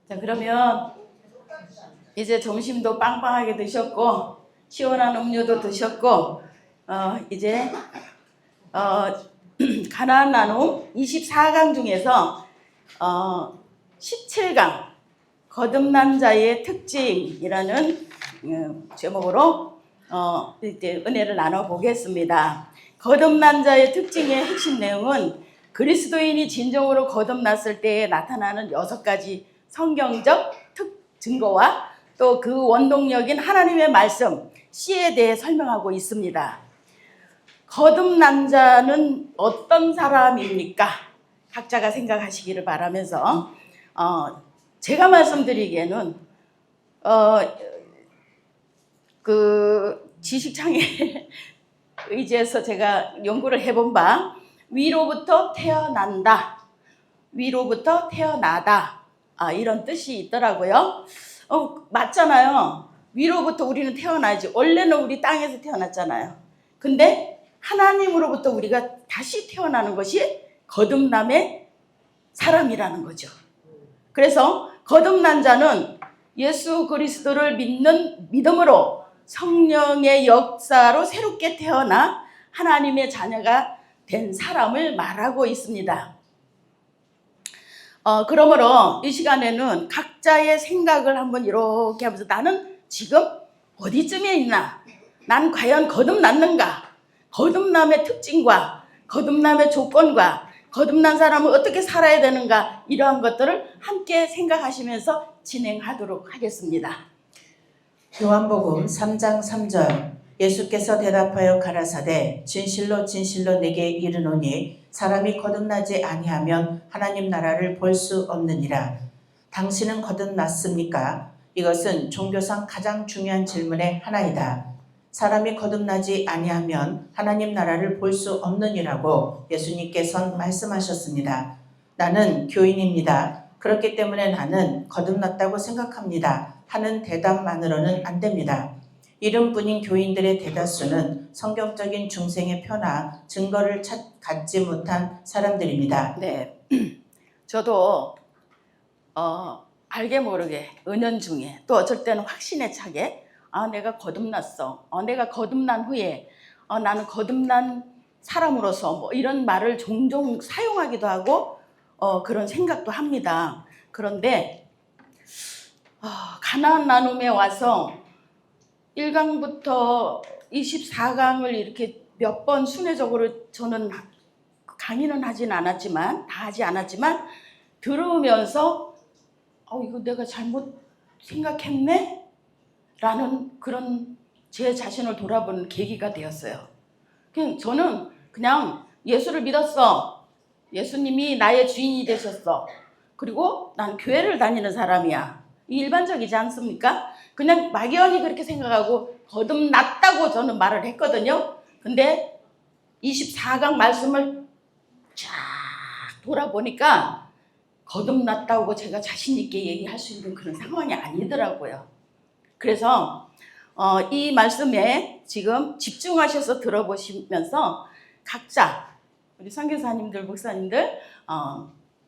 자, 그러면 이제 점심도 빵빵하게 드셨고 시원한 음료도 드셨고 이제 가나안 나눔 24강 중에서 17강 거듭난 자의 특징이라는 제목으로 이제 은혜를 나눠보겠습니다. 거듭난 자의 특징의 핵심 내용은 그리스도인이 진정으로 거듭났을 때에 나타나는 6가지 성경적 증거와 또 그 원동력인 하나님의 말씀 C에 대해 설명하고 있습니다. 거듭난 자는 어떤 사람입니까? 각자가 생각하시기를 바라면서 제가 말씀드리기에는 그 지식창에 의지해서 제가 연구를 해본 바 위로부터 태어난다, 위로부터 태어나다 이런 뜻이 있더라고요. 맞잖아요. 위로부터 우리는 태어나지. 원래는 우리 땅에서 태어났잖아요. 근데 하나님으로부터 우리가 다시 태어나는 것이 거듭남의 사람이라는 거죠. 그래서 거듭난 자는 예수 그리스도를 믿는 믿음으로 성령의 역사로 새롭게 태어나 하나님의 자녀가 된 사람을 말하고 있습니다. 그러므로 이 시간에는 각자의 생각을 한번 이렇게 하면서 나는 지금 어디쯤에 있나? 난 과연 거듭났는가? 거듭남의 특징과 거듭남의 조건과 거듭난 사람은 어떻게 살아야 되는가? 이러한 것들을 함께 생각하시면서 진행하도록 하겠습니다. 요한복음 3장 3절 예수께서 대답하여 가라사대 진실로 진실로 내게 이르노니 사람이 거듭나지 아니하면 하나님 나라를 볼 수 없느니라. 당신은 거듭났습니까? 이것은 종교상 가장 중요한 질문의 하나이다. 사람이 거듭나지 아니하면 하나님 나라를 볼 수 없느니라고 예수님께서는 말씀하셨습니다. 나는 교인입니다. 그렇기 때문에 나는 거듭났다고 생각합니다. 하는 대답만으로는 안 됩니다. 이름뿐인 교인들의 대다수는 성경적인 중생의 표나 증거를 갖지 못한 사람들입니다. 네, 저도 알게 모르게 은연중에 또 어쩔 때는 확신에 차게 내가 거듭났어. 내가 거듭난 후에 나는 거듭난 사람으로서 뭐 이런 말을 종종 사용하기도 하고 그런 생각도 합니다. 그런데 가나안 나눔에 와서 1강부터 24강을 이렇게 몇 번 순회적으로 저는 강의는 하진 않았지만 다 하지 않았지만 들으면서 이거 내가 잘못 생각했네? 라는 그런 제 자신을 돌아보는 계기가 되었어요. 저는 그냥 예수를 믿었어. 예수님이 나의 주인이 되셨어. 그리고 난 교회를 다니는 사람이야. 일반적이지 않습니까? 그냥 막연히 그렇게 생각하고 거듭났다고 저는 말을 했거든요. 근데 24강 말씀을 쫙 돌아보니까 거듭났다고 제가 자신 있게 얘기할 수 있는 그런 상황이 아니더라고요. 그래서 이 말씀에 지금 집중하셔서 들어보시면서 각자 우리 선교사님들, 목사님들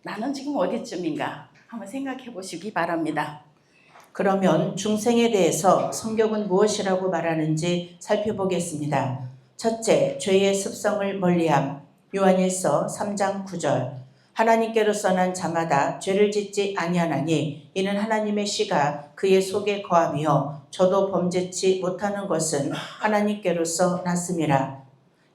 나는 지금 어디쯤인가 한번 생각해 보시기 바랍니다. 그러면 중생에 대해서 성경은 무엇이라고 말하는지 살펴보겠습니다. 첫째, 죄의 습성을 멀리함. 요한일서 3장 9절 하나님께로서 난 자마다 죄를 짓지 아니하나니 이는 하나님의 씨가 그의 속에 거하며 저도 범죄치 못하는 것은 하나님께로서 났음이라.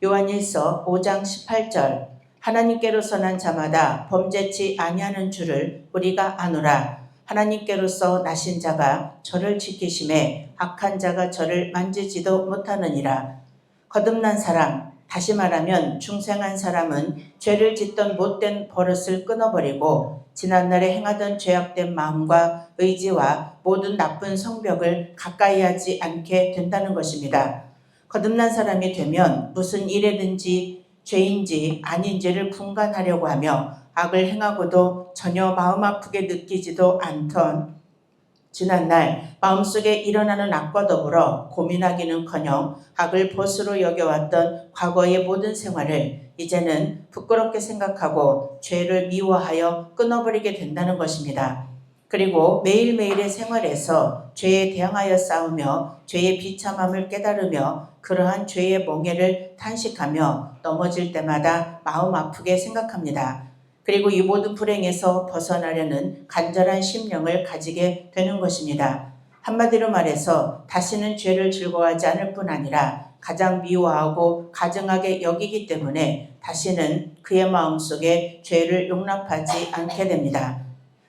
요한일서 5장 18절 하나님께로서 난 자마다 범죄치 아니하는 줄을 우리가 아노라. 하나님께로서 나신 자가 저를 지키심에 악한 자가 저를 만지지도 못하느니라. 거듭난 사람, 다시 말하면 중생한 사람은 죄를 짓던 못된 버릇을 끊어버리고 지난날에 행하던 죄악된 마음과 의지와 모든 나쁜 성벽을 가까이 하지 않게 된다는 것입니다. 거듭난 사람이 되면 무슨 일에든지 죄인지 아닌지를 분간하려고 하며 악을 행하고도 전혀 마음 아프게 느끼지도 않던 지난날 마음속에 일어나는 악과 더불어 고민하기는커녕 악을 벗으로 여겨왔던 과거의 모든 생활을 이제는 부끄럽게 생각하고 죄를 미워하여 끊어버리게 된다는 것입니다. 그리고 매일매일의 생활에서 죄에 대항하여 싸우며 죄의 비참함을 깨달으며 그러한 죄의 멍에를 탄식하며 넘어질 때마다 마음 아프게 생각합니다. 그리고 이 모든 불행에서 벗어나려는 간절한 심령을 가지게 되는 것입니다. 한마디로 말해서 다시는 죄를 즐거워하지 않을 뿐 아니라 가장 미워하고 가증하게 여기기 때문에 다시는 그의 마음속에 죄를 용납하지 않게 됩니다.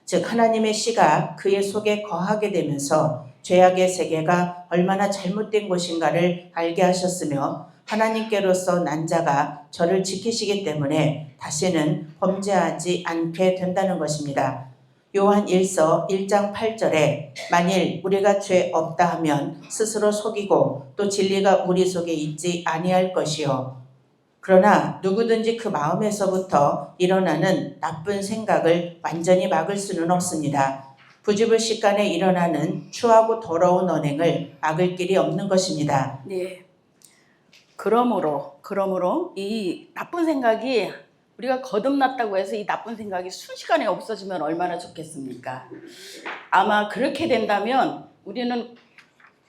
즉 하나님의 씨가 그의 속에 거하게 되면서 죄악의 세계가 얼마나 잘못된 것인가를 알게 하셨으며 하나님께로서 난 자가 저를 지키시기 때문에 다시는 범죄하지 않게 된다는 것입니다. 요한 1서 1장 8절에 만일 우리가 죄 없다 하면 스스로 속이고 또 진리가 우리 속에 있지 아니할 것이요. 그러나 누구든지 그 마음에서부터 일어나는 나쁜 생각을 완전히 막을 수는 없습니다. 부지불식간에 일어나는 추하고 더러운 언행을 막을 길이 없는 것입니다. 네. 그러므로 이 나쁜 생각이 우리가 거듭났다고 해서 이 나쁜 생각이 순식간에 없어지면 얼마나 좋겠습니까? 아마 그렇게 된다면 우리는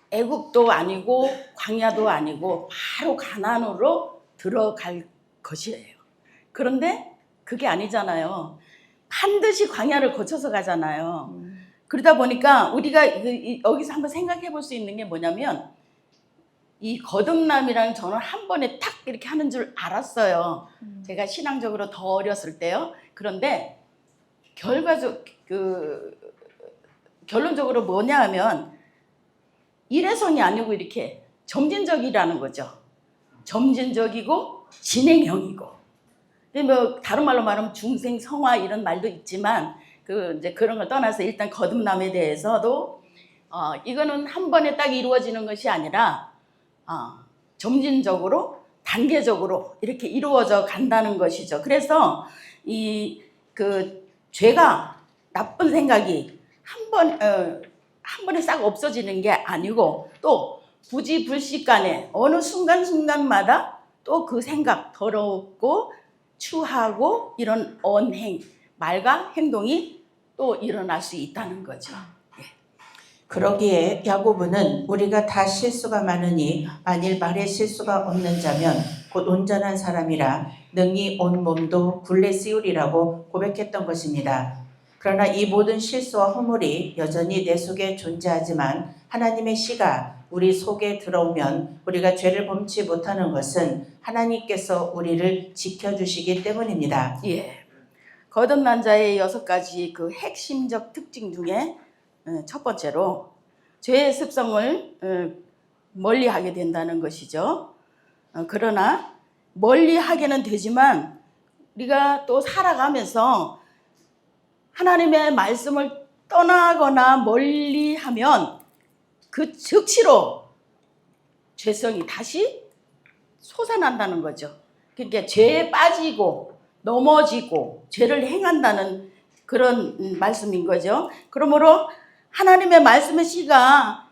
애국도 아니고 광야도 아니고 바로 가나안으로 들어갈 것이에요. 그런데 그게 아니잖아요. 반드시 광야를 거쳐서 가잖아요. 그러다 보니까 우리가 여기서 한번 생각해 볼 수 있는 게 뭐냐면 이 거듭남이랑 저는 한 번에 탁 이렇게 하는 줄 알았어요. 제가 신앙적으로 더 어렸을 때요. 그런데 결론적으로 뭐냐 하면 일회성이 아니고 이렇게 점진적이라는 거죠. 점진적이고 진행형이고. 뭐 다른 말로 말하면 중생성화 이런 말도 있지만 이제 그런 걸 떠나서 일단 거듭남에 대해서도 이거는 한 번에 딱 이루어지는 것이 아니라 점진적으로 단계적으로 이렇게 이루어져 간다는 것이죠. 그래서 죄가 나쁜 생각이 한 번에 싹 없어지는 게 아니고 또 부지불식간에 어느 순간순간마다 또 그 생각 더럽고 추하고 이런 언행 말과 행동이 또 일어날 수 있다는 거죠. 그러기에 야고보는 우리가 다 실수가 많으니 만일 말에 실수가 없는 자면 곧 온전한 사람이라 능히 온 몸도 굴레 씌우리라고 고백했던 것입니다. 그러나 이 모든 실수와 허물이 여전히 내 속에 존재하지만 하나님의 씨가 우리 속에 들어오면 우리가 죄를 범치 못하는 것은 하나님께서 우리를 지켜주시기 때문입니다. 예. 거듭난 자의 6가지 그 핵심적 특징 중에 첫 번째로 죄의 습성을 멀리하게 된다는 것이죠. 그러나 멀리하게는 되지만 우리가 또 살아가면서 하나님의 말씀을 떠나거나 멀리하면 그 즉시로 죄성이 다시 솟아난다는 거죠. 그러니까 죄에 빠지고 넘어지고 죄를 행한다는 그런 말씀인 거죠. 그러므로 하나님의 말씀의 씨가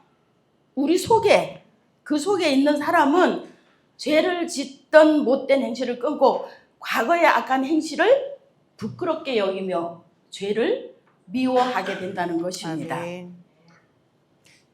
우리 속에 그 속에 있는 사람은 죄를 짓던 못된 행실을 끊고 과거의 악한 행실을 부끄럽게 여기며 죄를 미워하게 된다는 것입니다. 아멘.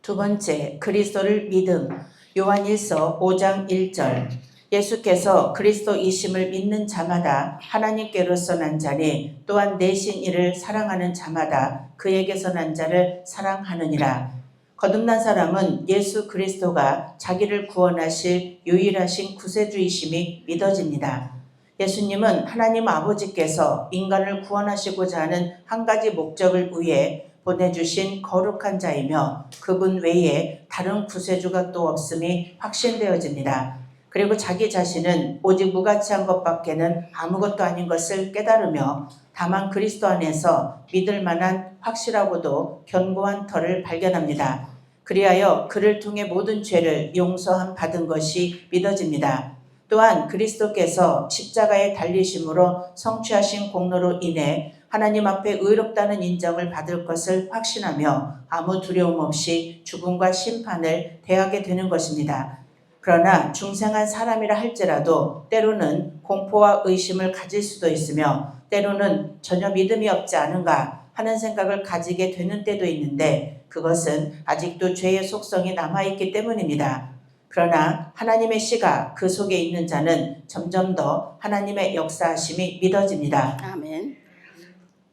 두 번째, 그리스도를 믿음. 요한 1서 5장 1절. 예수께서 그리스도이심을 믿는 자마다 하나님께로서 난 자니 또한 내신 이를 사랑하는 자마다 그에게서 난 자를 사랑하느니라. 거듭난 사람은 예수 그리스도가 자기를 구원하실 유일하신 구세주이심이 믿어집니다. 예수님은 하나님 아버지께서 인간을 구원하시고자 하는 한 가지 목적을 위해 보내주신 거룩한 자이며 그분 외에 다른 구세주가 또 없음이 확신되어집니다. 그리고 자기 자신은 오직 무가치한 것밖에는 아무것도 아닌 것을 깨달으며 다만 그리스도 안에서 믿을 만한 확실하고도 견고한 터를 발견합니다. 그리하여 그를 통해 모든 죄를 용서함 받은 것이 믿어집니다. 또한 그리스도께서 십자가에 달리심으로 성취하신 공로로 인해 하나님 앞에 의롭다는 인정을 받을 것을 확신하며 아무 두려움 없이 죽음과 심판을 대하게 되는 것입니다. 그러나 중생한 사람이라 할지라도 때로는 공포와 의심을 가질 수도 있으며 때로는 전혀 믿음이 없지 않은가 하는 생각을 가지게 되는 때도 있는데 그것은 아직도 죄의 속성이 남아있기 때문입니다. 그러나 하나님의 씨가 그 속에 있는 자는 점점 더 하나님의 역사하심이 믿어집니다. 아멘.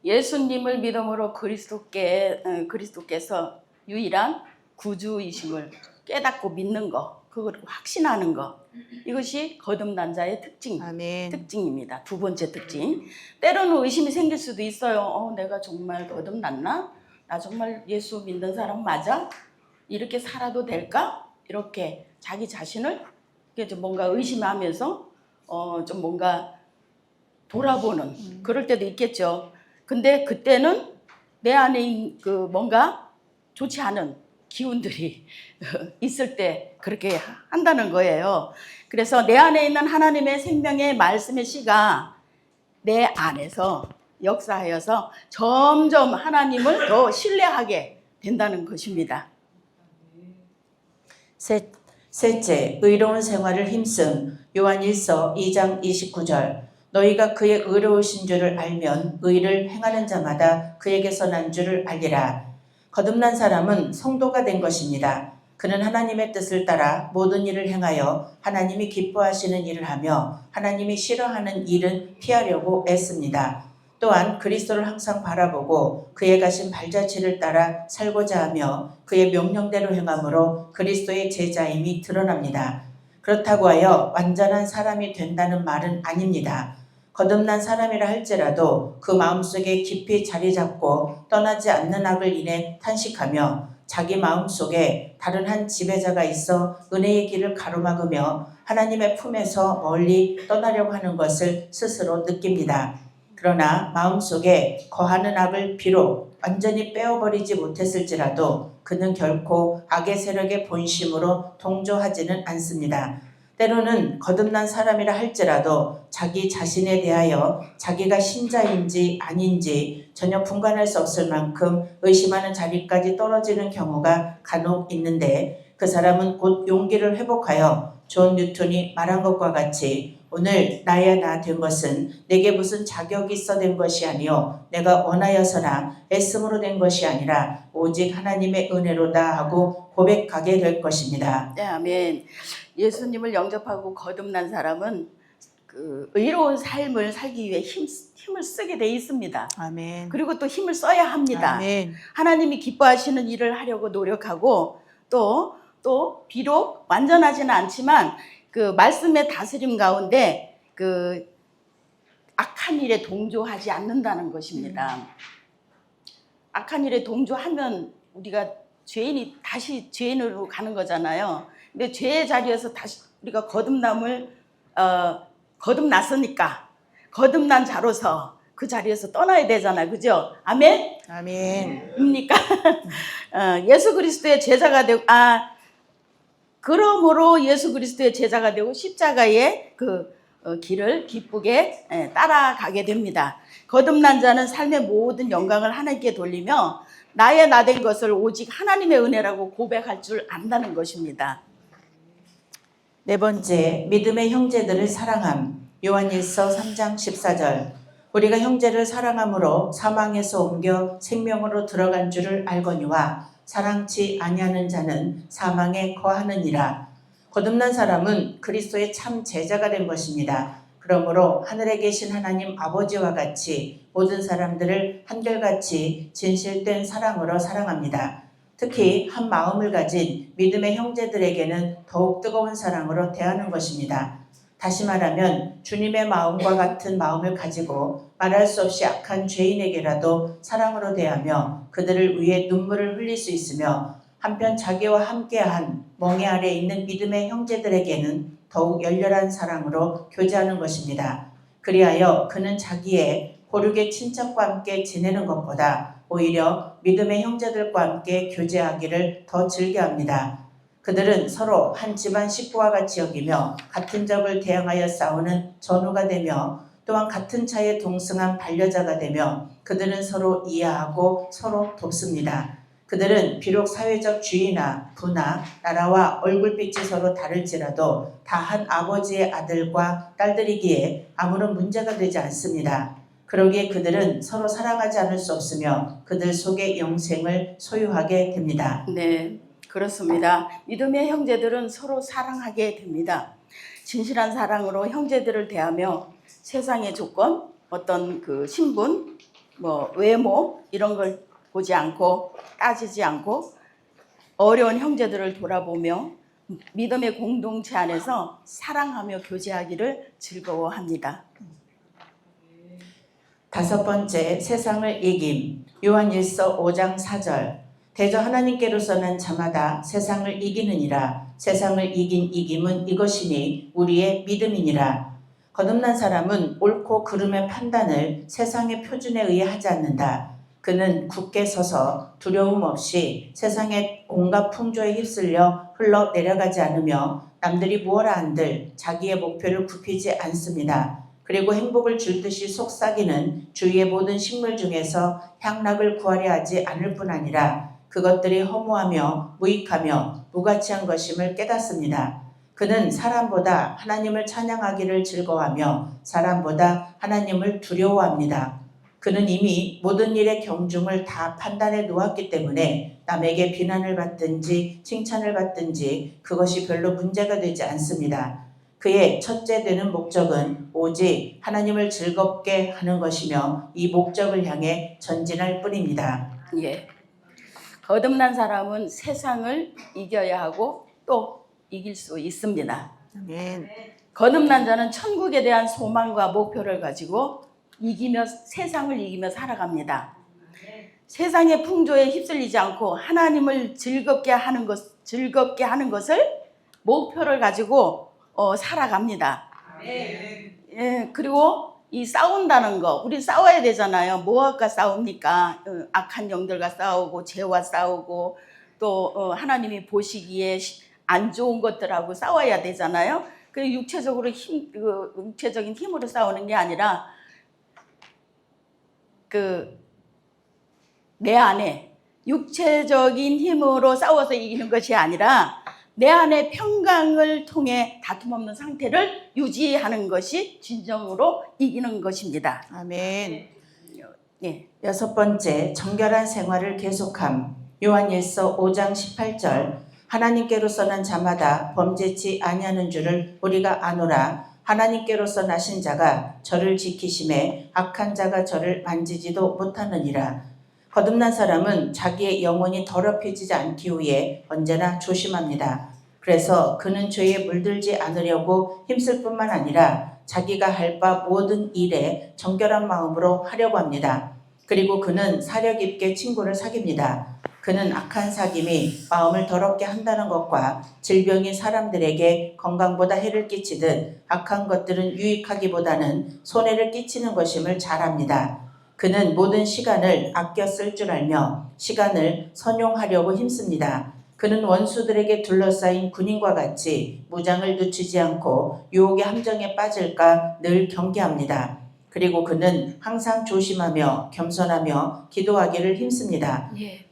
예수님을 믿음으로 그리스도께서 유일한 구주이심을 깨닫고 믿는 거, 그걸 확신하는 거, 이것이 거듭난 자의 특징입니다. 두 번째 특징. 때로는 의심이 생길 수도 있어요. 내가 정말 거듭났나? 나 정말 예수 믿는 사람 맞아? 이렇게 살아도 될까? 이렇게 자기 자신을 좀 뭔가 의심하면서 좀 뭔가 돌아보는 그럴 때도 있겠죠. 근데 그때는 내 안에 뭔가 좋지 않은 기운들이 있을 때 그렇게 한다는 거예요. 그래서 내 안에 있는 하나님의 생명의 말씀의 씨가 내 안에서 역사하여서 점점 하나님을 더 신뢰하게 된다는 것입니다. 셋째, 의로운 생활을 힘씀. 요한일서 2장 29절. 너희가 그의 의로우신 줄을 알면 의를 행하는 자마다 그에게서 난 줄을 알리라. 거듭난 사람은 성도가 된 것입니다. 그는 하나님의 뜻을 따라 모든 일을 행하여 하나님이 기뻐하시는 일을 하며 하나님이 싫어하는 일은 피하려고 애씁니다. 또한 그리스도를 항상 바라보고 그의 가신 발자취를 따라 살고자 하며 그의 명령대로 행함으로 그리스도의 제자임이 드러납니다. 그렇다고 하여 완전한 사람이 된다는 말은 아닙니다. 거듭난 사람이라 할지라도 그 마음속에 깊이 자리 잡고 떠나지 않는 악을 인해 탄식하며 자기 마음속에 다른 한 지배자가 있어 은혜의 길을 가로막으며 하나님의 품에서 멀리 떠나려고 하는 것을 스스로 느낍니다. 그러나 마음속에 거하는 악을 비록 완전히 빼어버리지 못했을지라도 그는 결코 악의 세력의 본심으로 동조하지는 않습니다. 때로는 거듭난 사람이라 할지라도 자기 자신에 대하여 자기가 신자인지 아닌지 전혀 분간할 수 없을 만큼 의심하는 자리까지 떨어지는 경우가 간혹 있는데 그 사람은 곧 용기를 회복하여 존 뉴턴이 말한 것과 같이 오늘 나야 나 된 것은 내게 무슨 자격이 있어 된 것이 아니요 내가 원하여서나 애씀으로 된 것이 아니라 오직 하나님의 은혜로다 하고 고백하게 될 것입니다. 네, 아멘. 예수님을 영접하고 거듭난 사람은 그 의로운 삶을 살기 위해 힘을 쓰게 돼 있습니다. 아멘. 그리고 또 힘을 써야 합니다. 아멘. 하나님이 기뻐하시는 일을 하려고 노력하고 또 비록 완전하지는 않지만 그 말씀의 다스림 가운데 그 악한 일에 동조하지 않는다는 것입니다. 악한 일에 동조하면 우리가 죄인이 다시 죄인으로 가는 거잖아요. 근데 죄의 자리에서 다시 우리가 거듭났으니까 거듭난 자로서 그 자리에서 떠나야 되잖아요. 그죠? 아멘? 아멘. 입니까? 예수 그리스도의 제자가 되고 그러므로 예수 그리스도의 제자가 되고 십자가의 그 길을 기쁘게 따라가게 됩니다. 거듭난 자는 삶의 모든 영광을 하나님께 돌리며 나의 나 된 것을 오직 하나님의 은혜라고 고백할 줄 안다는 것입니다. 네 번째, 믿음의 형제들을 사랑함. 요한일서 3장 14절. 우리가 형제를 사랑함으로 사망에서 옮겨 생명으로 들어간 줄을 알거니와 사랑치 아니하는 자는 사망에 거하느니라. 거듭난 사람은 그리스도의 참 제자가 된 것입니다. 그러므로 하늘에 계신 하나님 아버지와 같이 모든 사람들을 한결같이 진실된 사랑으로 사랑합니다. 특히 한 마음을 가진 믿음의 형제들에게는 더욱 뜨거운 사랑으로 대하는 것입니다. 다시 말하면 주님의 마음과 같은 마음을 가지고 말할 수 없이 악한 죄인에게라도 사랑으로 대하며 그들을 위해 눈물을 흘릴 수 있으며 한편 자기와 함께한 멍에 아래 있는 믿음의 형제들에게는 더욱 열렬한 사랑으로 교제하는 것입니다. 그리하여 그는 자기의 고륙의 친척과 함께 지내는 것보다 오히려 믿음의 형제들과 함께 교제하기를 더 즐겨합니다. 그들은 서로 한 집안 식구와 같이 여기며 같은 적을 대항하여 싸우는 전우가 되며 또한 같은 차에 동승한 반려자가 되며 그들은 서로 이해하고 서로 돕습니다. 그들은 비록 사회적 주의나 부나 나라와 얼굴빛이 서로 다를지라도 다 한 아버지의 아들과 딸들이기에 아무런 문제가 되지 않습니다. 그러기에 그들은 서로 사랑하지 않을 수 없으며 그들 속에 영생을 소유하게 됩니다. 네, 그렇습니다. 믿음의 형제들은 서로 사랑하게 됩니다. 진실한 사랑으로 형제들을 대하며 세상의 조건, 어떤 그 신분, 뭐 외모 이런 걸 보지 않고 따지지 않고 어려운 형제들을 돌아보며 믿음의 공동체 안에서 사랑하며 교제하기를 즐거워합니다. 5번째, 세상을 이김. 요한일서 5장 4절. 대저 하나님께로서는 자마다 세상을 이기느니라. 세상을 이긴 이김은 이것이니 우리의 믿음이니라. 거듭난 사람은 옳고 그름의 판단을 세상의 표준에 의해 하지 않는다. 그는 굳게 서서 두려움 없이 세상의 온갖 풍조에 휩쓸려 흘러내려가지 않으며 남들이 무엇라 한들 자기의 목표를 굽히지 않습니다. 그리고 행복을 줄 듯이 속삭이는 주위의 모든 식물 중에서 향락을 구하려 하지 않을 뿐 아니라 그것들이 허무하며 무익하며 무가치한 것임을 깨닫습니다. 그는 사람보다 하나님을 찬양하기를 즐거워하며 사람보다 하나님을 두려워합니다. 그는 이미 모든 일의 경중을 다 판단해 놓았기 때문에 남에게 비난을 받든지 칭찬을 받든지 그것이 별로 문제가 되지 않습니다. 그의 첫째 되는 목적은 오직 하나님을 즐겁게 하는 것이며 이 목적을 향해 전진할 뿐입니다. 예. 거듭난 사람은 세상을 이겨야 하고 또 이길 수 있습니다. 아멘. 거듭난 자는 천국에 대한 소망과 목표를 가지고 세상을 이기며 살아갑니다. 세상의 풍조에 휩쓸리지 않고 하나님을 즐겁게 하는 것을 목표를 가지고 살아갑니다. 예, 그리고 이 싸운다는 거, 우리 싸워야 되잖아요. 뭐가 싸웁니까? 악한 영들과 싸우고 죄와 싸우고 또 하나님이 보시기에 안 좋은 것들하고 싸워야 되잖아요. 그 육체적인 힘으로 싸우는 게 아니라 내 안에 육체적인 힘으로 싸워서 이기는 것이 아니라 내 안에 평강을 통해 다툼 없는 상태를 유지하는 것이 진정으로 이기는 것입니다. 아멘. 예. 6번째, 정결한 생활을 계속함. 요한일서 5장 18절. 하나님께로서는 자마다 범죄치 아니하는 줄을 우리가 아노라. 하나님께로서 나신 자가 저를 지키심에 악한 자가 저를 만지지도 못하느니라. 거듭난 사람은 자기의 영혼이 더럽혀지지 않기 위해 언제나 조심합니다. 그래서 그는 죄에 물들지 않으려고 힘쓸 뿐만 아니라 자기가 할 바 모든 일에 정결한 마음으로 하려고 합니다. 그리고 그는 사력 있게 친구를 사깁니다. 그는 악한 사귐이 마음을 더럽게 한다는 것과 질병이 사람들에게 건강보다 해를 끼치듯 악한 것들은 유익하기보다는 손해를 끼치는 것임을 잘 압니다. 그는 모든 시간을 아껴 쓸 줄 알며 시간을 선용하려고 힘씁니다. 그는 원수들에게 둘러싸인 군인과 같이 무장을 늦추지 않고 유혹의 함정에 빠질까 늘 경계합니다. 그리고 그는 항상 조심하며 겸손하며 기도하기를 힘씁니다. 예.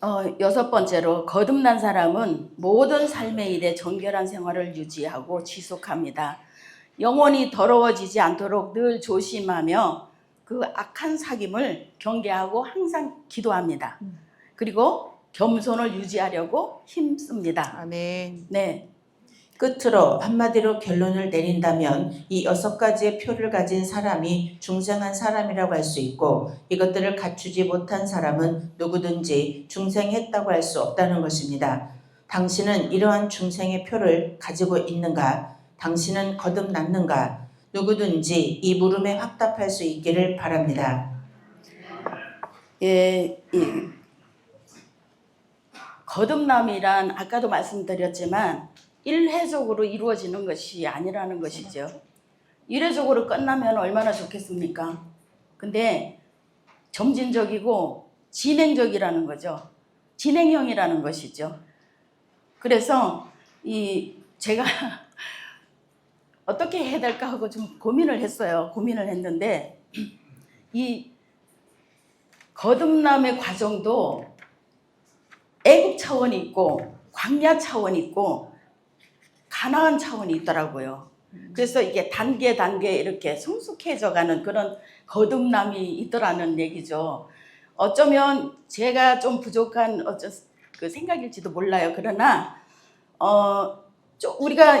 6번째로 거듭난 사람은 모든 삶의 일에 정결한 생활을 유지하고 지속합니다. 영혼이 더러워지지 않도록 늘 조심하며 그 악한 사귐을 경계하고 항상 기도합니다. 그리고 겸손을 유지하려고 힘씁니다. 아멘. 네. 끝으로 한마디로 결론을 내린다면 이 6가지의 표를 가진 사람이 중생한 사람이라고 할 수 있고 이것들을 갖추지 못한 사람은 누구든지 중생했다고 할 수 없다는 것입니다. 당신은 이러한 중생의 표를 가지고 있는가? 당신은 거듭났는가? 누구든지 이 물음에 확답할 수 있기를 바랍니다. 예, 거듭남이란 아까도 말씀드렸지만 일회적으로 이루어지는 것이 아니라는 것이죠. 일회적으로 끝나면 얼마나 좋겠습니까? 근데 점진적이고 진행적이라는 거죠. 진행형이라는 것이죠. 그래서 제가 어떻게 해야 될까 하고 좀 고민을 했어요. 고민을 했는데 이 거듭남의 과정도 애국 차원이 있고 광야 차원이 있고 가나안 차원이 있더라고요. 그래서 이게 단계 이렇게 성숙해져가는 그런 거듭남이 있더라는 얘기죠. 어쩌면 제가 좀 부족한 그 생각일지도 몰라요. 그러나 우리가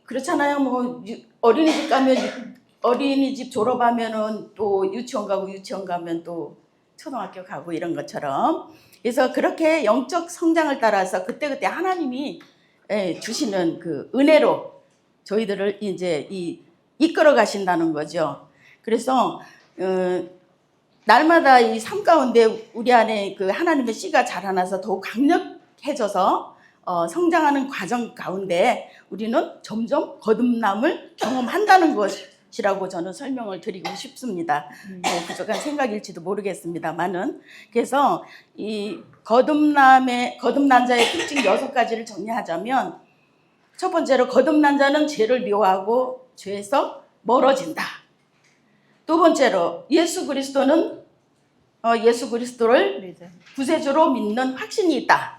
그렇잖아요. 뭐 어린이집 가면 어린이집 졸업하면은 또 유치원 가고 유치원 가면 또 초등학교 가고 이런 것처럼, 그래서 그렇게 영적 성장을 따라서 그때그때 하나님이 주시는 그 은혜로 저희들을 이제 이끌어 가신다는 거죠. 그래서 날마다 이 삶 가운데 우리 안에 그 하나님의 씨가 자라나서 더욱 강력해져서 성장하는 과정 가운데 우리는 점점 거듭남을 경험한다는 것이라고 저는 설명을 드리고 싶습니다. 부족한 생각일지도 모르겠습니다만은, 그래서 이 거듭난 자의 특징 6가지를 정리하자면, 첫 번째로 거듭난 자는 죄를 미워하고 죄에서 멀어진다. 두 번째로 예수 그리스도를 구세주로 믿는 확신이 있다.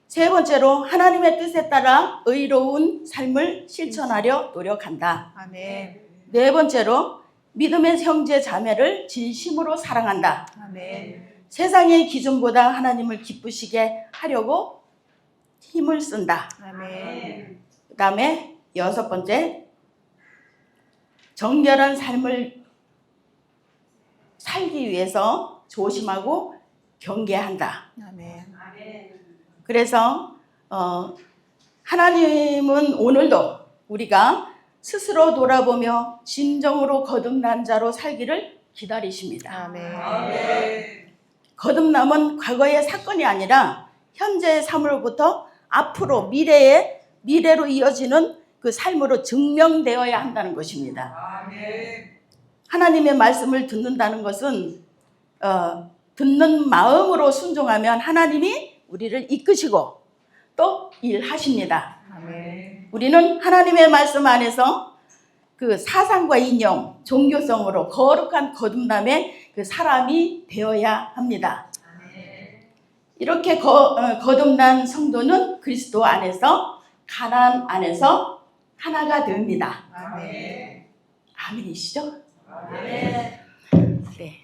세 번째로 하나님의 뜻에 따라 의로운 삶을 실천하려 노력한다. 아멘. 네 번째로 믿음의 형제 자매를 진심으로 사랑한다. 아멘. 세상의 기준보다 하나님을 기쁘시게 하려고 힘을 쓴다. 아멘. 그 다음에 6번째, 정결한 삶을 살기 위해서 조심하고 경계한다. 아멘. 그래서 하나님은 오늘도 우리가 스스로 돌아보며 진정으로 거듭난 자로 살기를 기다리십니다. 아멘. 거듭남은 과거의 사건이 아니라 현재의 삶으로부터 앞으로 미래로 이어지는 그 삶으로 증명되어야 한다는 것입니다. 하나님의 말씀을 듣는다는 것은 듣는 마음으로 순종하면 하나님이 우리를 이끄시고 또 일하십니다. 아멘. 우리는 하나님의 말씀 안에서 그 사상과 이념, 종교성으로 거룩한 거듭남의 그 사람이 되어야 합니다. 이렇게 거듭난 성도는 그리스도 안에서, 가나안 안에서 하나가 됩니다. 아멘. 아멘이시죠? 아멘. 네.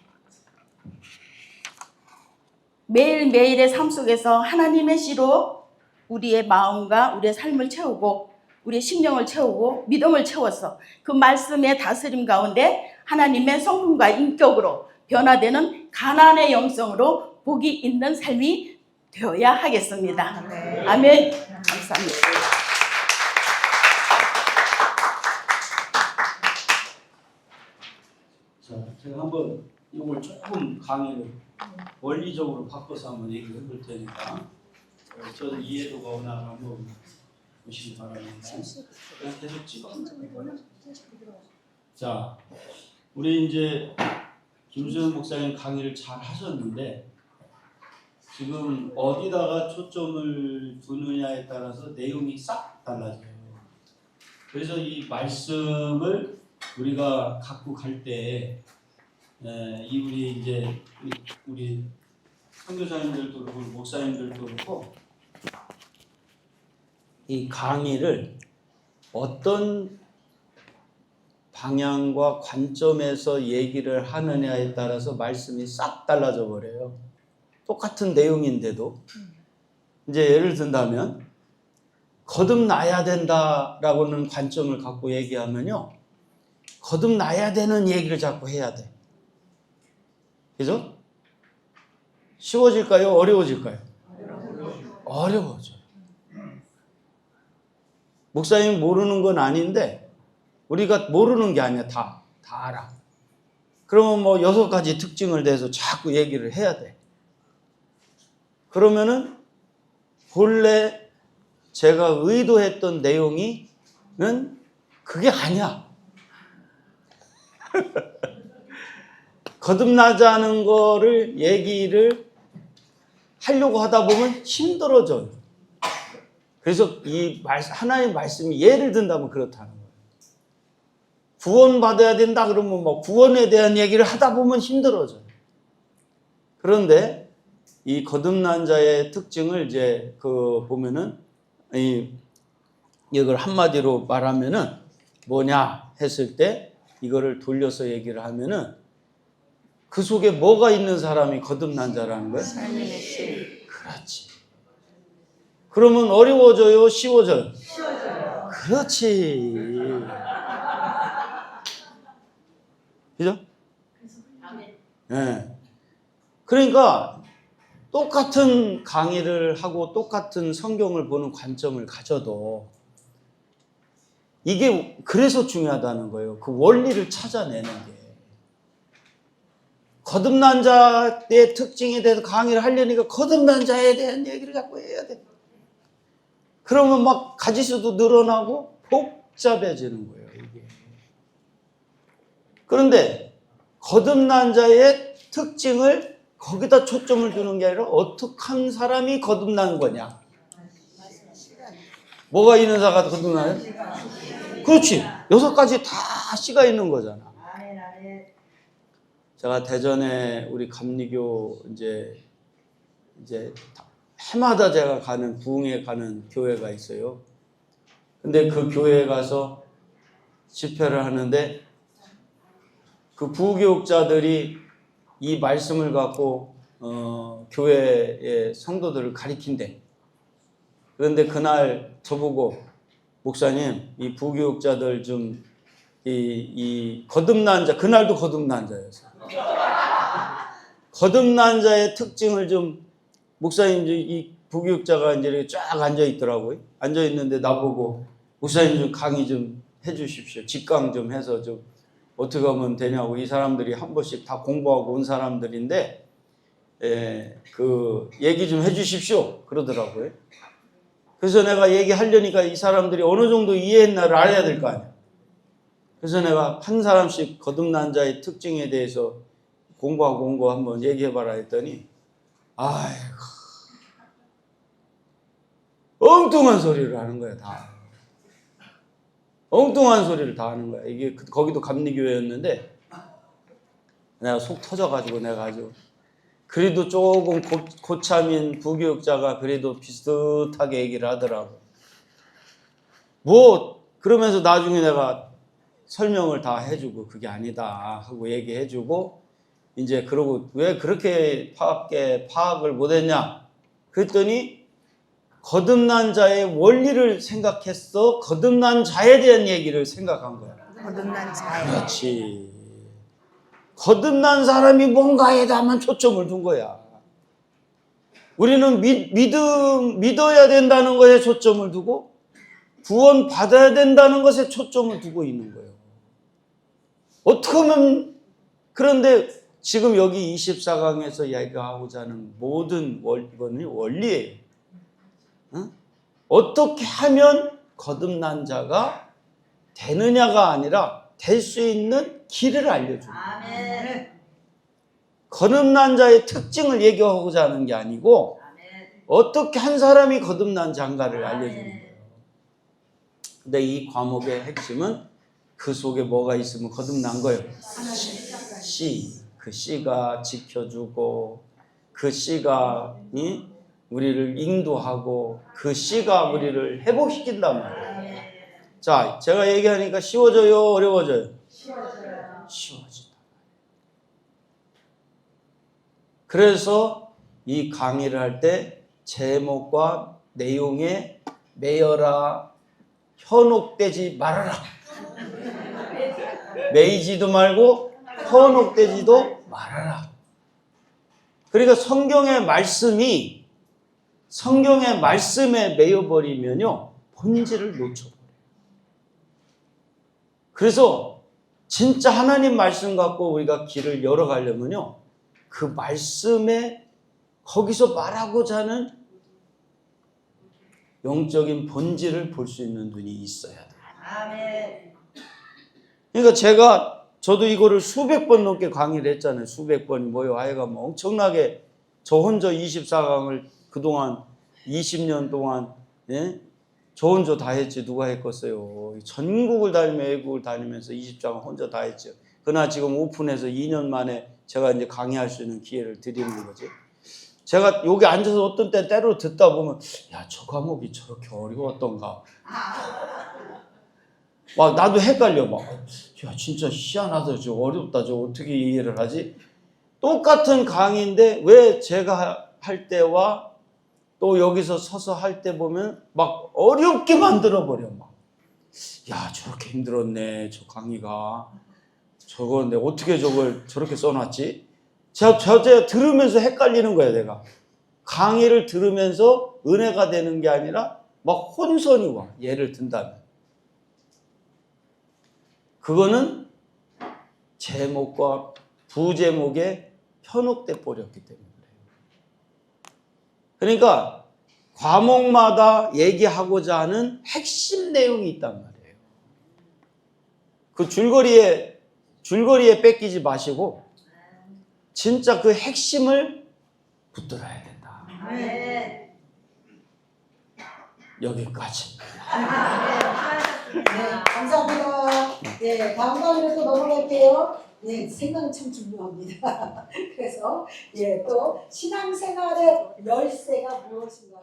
매일매일의 삶 속에서 하나님의 씨로 우리의 마음과 우리의 삶을 채우고 우리의 심령을 채우고 믿음을 채워서 그 말씀의 다스림 가운데 하나님의 성품과 인격으로 변화되는 가나안의 영성으로 복이 있는 삶이 되어야 하겠습니다. 아멘. 아멘. 감사합니다. 자, 제가 한번 이걸 조금 강의를 원리적으로 바꿔서 한번 얘기를 해볼 테니까 저는 이해도가 오나 한번 보시기 바랍니다. 그냥 계속 찍어. 자, 우리 이제 김수현 목사님 강의를 잘 하셨는데 지금 어디다가 초점을 두느냐에 따라서 내용이 싹 달라져요. 그래서 이 말씀을 우리가 갖고 갈 때, 우리 선교사님들도 그렇고 목사님들도 그렇고 이 강의를 어떤 방향과 관점에서 얘기를 하느냐에 따라서 말씀이 싹 달라져 버려요. 똑같은 내용인데도 이제 예를 든다면 거듭나야 된다라고는 관점을 갖고 얘기하면요, 거듭나야 되는 얘기를 자꾸 해야 돼. 그죠? 쉬워질까요? 어려워질까요? 어려워져요. 목사님이 모르는 건 아닌데 우리가 모르는 게 아니야. 다 알아. 그러면 뭐 6가지 특징을 대해서 자꾸 얘기를 해야 돼. 그러면은 본래 제가 의도했던 내용이는 그게 아니야. 거듭나자는 거를 얘기를 하려고 하다 보면 힘들어져요. 그래서 이 하나님의 말씀이 예를 든다면 그렇다는 거예요. 구원받아야 된다 그러면 뭐 구원에 대한 얘기를 하다 보면 힘들어져요. 그런데 이 거듭난 자의 특징을 이제 보면은 이 이걸 한마디로 말하면은 뭐냐 했을 때 이거를 돌려서 얘기를 하면은 그 속에 뭐가 있는 사람이 거듭난 자라는 거야? 하나님의 신. 그렇지. 그러면 어려워져요? 쉬워져요? 쉬워져요. 그렇지. 그죠? 예. 그러니까 똑같은 강의를 하고 똑같은 성경을 보는 관점을 가져도 이게 그래서 중요하다는 거예요. 그 원리를 찾아내는 게. 거듭난 자의 특징에 대해서 강의를 하려니까 거듭난 자에 대한 얘기를 자꾸 해야 돼. 그러면 막 가지수도 늘어나고 복잡해지는 거예요, 이게. 그런데 거듭난 자의 특징을 거기다 초점을 두는 게 아니라 어떻게 한 사람이 거듭난 거냐. 뭐가 있는 자가 거듭나요? 그렇지. 6가지 다 씨가 있는 거잖아. 제가 대전에 우리 감리교 이제 해마다 제가 가는 부흥회 가는 교회가 있어요. 근데 그 교회에 가서 집회를 하는데 그 부교육자들이 이 말씀을 갖고 교회의 성도들을 가리킨대. 그런데 그날 저보고 목사님 이 부교육자들 좀 이 거듭난 자, 그날도 거듭난 자였어요. 거듭난 자의 특징을 좀 목사님 이 부교육자가 이제 이렇게 쫙 앉아 있더라고요. 앉아 있는데 나보고 목사님 좀 강의 좀 해주십시오. 직강 좀 해서 좀 어떻게 하면 되냐고. 이 사람들이 한 번씩 다 공부하고 온 사람들인데 그 얘기 좀 해주십시오. 그러더라고요. 그래서 내가 얘기하려니까 이 사람들이 어느 정도 이해했나를 알아야 될 거 아니야. 그래서 내가 한 사람씩 거듭난 자의 특징에 대해서 공부하고 온 거 한번 얘기해봐라 했더니 아이고 엉뚱한 소리를 하는 거야. 다 엉뚱한 소리를 다 하는 거야. 이게 거기도 감리교회였는데 내가 속 터져가지고 내가 아주 그래도 조금 고참인 부교육자가 그래도 비슷하게 얘기를 하더라고. 뭐 그러면서 나중에 내가 설명을 다 해주고 그게 아니다 하고 얘기해주고 이제 그러고 왜 그렇게 파악을 못했냐 그랬더니 거듭난 자의 원리를 생각했어. 거듭난 자에 대한 얘기를 생각한 거야. 거듭난 자에. 그렇지. 거듭난 사람이 뭔가에다만 초점을 둔 거야. 우리는 믿어야 된다는 것에 초점을 두고 구원 받아야 된다는 것에 초점을 두고 있는 거예요. 어떻게 하면 그런데 지금 여기 24강에서 얘기하고자 하는 모든 이거는 원리예요. 응? 어떻게 하면 거듭난 자가 되느냐가 아니라 될 수 있는 길을 알려주는 거예요. 거듭난 자의 특징을 얘기하고자 하는 게 아니고 어떻게 한 사람이 거듭난 자인가를 알려주는 거예요. 근데 이 과목의 핵심은 그 속에 뭐가 있으면 거듭난 거예요. 씨. 그 씨가 지켜주고 그 씨가 우리를 인도하고 그 씨가 우리를 회복시킨단 말이에요. 자, 제가 얘기하니까 쉬워져요? 어려워져요? 쉬워진다. 그래서 이 강의를 할 때 제목과 내용에 매여라, 현혹되지 말아라. 매이지도 말고 현혹되지도 말아라. 그러니까 성경의 말씀에 매여버리면요 본질을 놓쳐버려요. 그래서 진짜 하나님 말씀 갖고 우리가 길을 열어가려면요 그 말씀에 거기서 말하고자 하는 영적인 본질을 볼 수 있는 눈이 있어야 돼요. 아멘. 그러니까 저도 이거를 수백 번 넘게 강의를 했잖아요. 수백 번이 뭐요? 하여간 뭐 엄청나게 저 혼자 24강을 그동안 20년 동안 저 혼자 다 했지 누가 했겠어요. 전국을 다니며 외국을 다니면서 20장을 혼자 다 했죠. 그러나 지금 오픈해서 2년 만에 제가 이제 강의할 수 있는 기회를 드리는 거지. 제가 여기 앉아서 어떤 때 때로 듣다 보면 야, 저 과목이 저렇게 어려웠던가. 막 나도 헷갈려. 막 야, 진짜 희한하다. 저 어렵다. 저 어떻게 이해를 하지? 똑같은 강의인데 왜 제가 할 때와 또 여기서 서서 할 때 보면 막 어렵게 만들어 버려. 막 야, 저렇게 힘들었네. 저 강의가. 저거 내가 어떻게 저걸 저렇게 써놨지? 제가 들으면서 헷갈리는 거야, 내가. 강의를 들으면서 은혜가 되는 게 아니라 막 혼선이 와. 예를 든다면. 그거는 제목과 부제목에 현혹돼 버렸기 때문에 그래요. 그러니까 과목마다 얘기하고자 하는 핵심 내용이 있단 말이에요. 그 줄거리에 뺏기지 마시고 진짜 그 핵심을 붙들어야 된다. 아멘. 여기까지. 네, 감사합니다. 네, 다음 강의로 또 넘어갈게요. 네, 생각은 참 중요합니다. 그래서 또 신앙생활의 열쇠가 무엇인가.